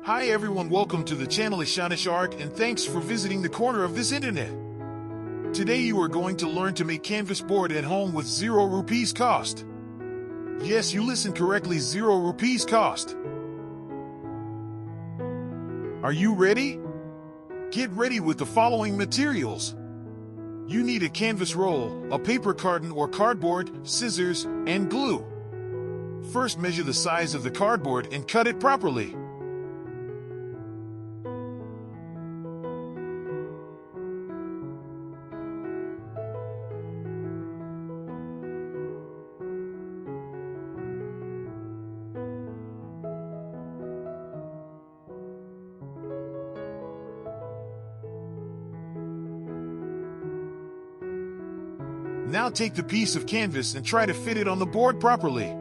Hi everyone, welcome to the channel Ishanish Art and thanks for visiting the corner of this internet. Today you are going to learn to make canvas board at home with 0 rupees cost. Yes, you listened correctly, 0 rupees cost. Are you ready? Get ready with the following materials. You need a canvas roll, a paper carton or cardboard, scissors, and glue. First measure the size of the cardboard and cut it properly. Now take the piece of canvas and try to fit it on the board properly.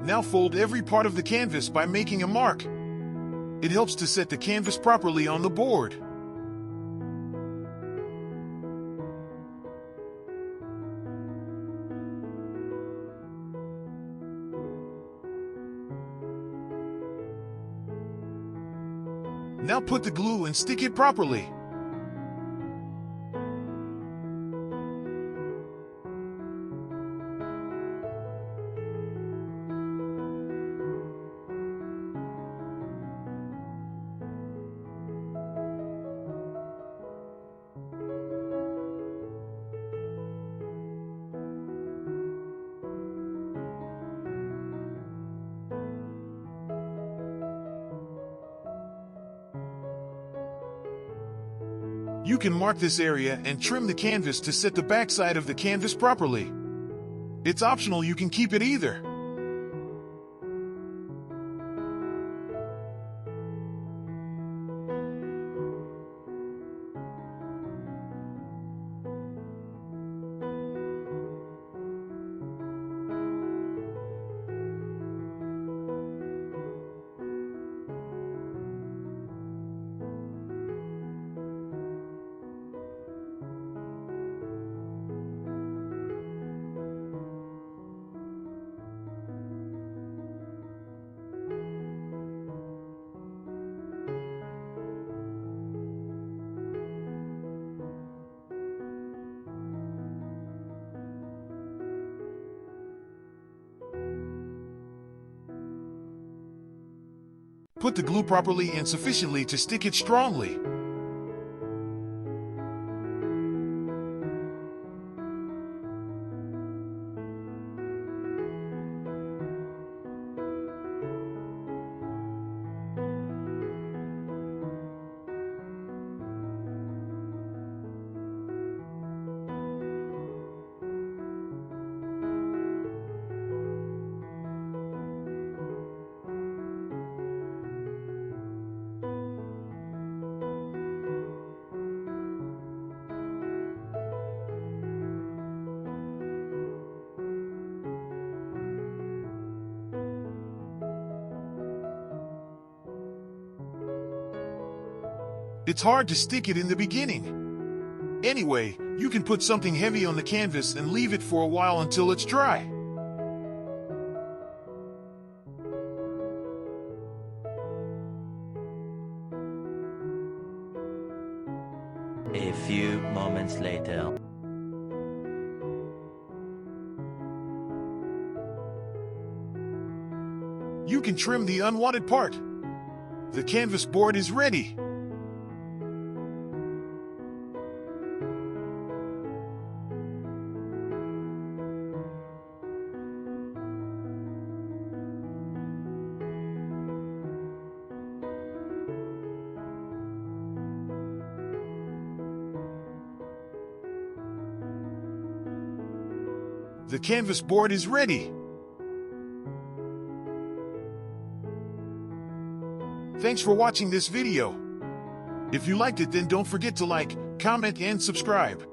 Now fold every part of the canvas by making a mark. It helps to set the canvas properly on the board. Now put the glue and stick it properly. You can mark this area and trim the canvas to set the backside of the canvas properly. It's optional, you can keep it either. Put the glue properly and sufficiently to stick it strongly. It's hard to stick it in the beginning. Anyway, you can put something heavy on the canvas and leave it for a while until it's dry. A few moments later. You can trim the unwanted part. The canvas board is ready. The canvas board is ready. Thanks for watching this video. If you liked it, then don't forget to like, comment, and subscribe.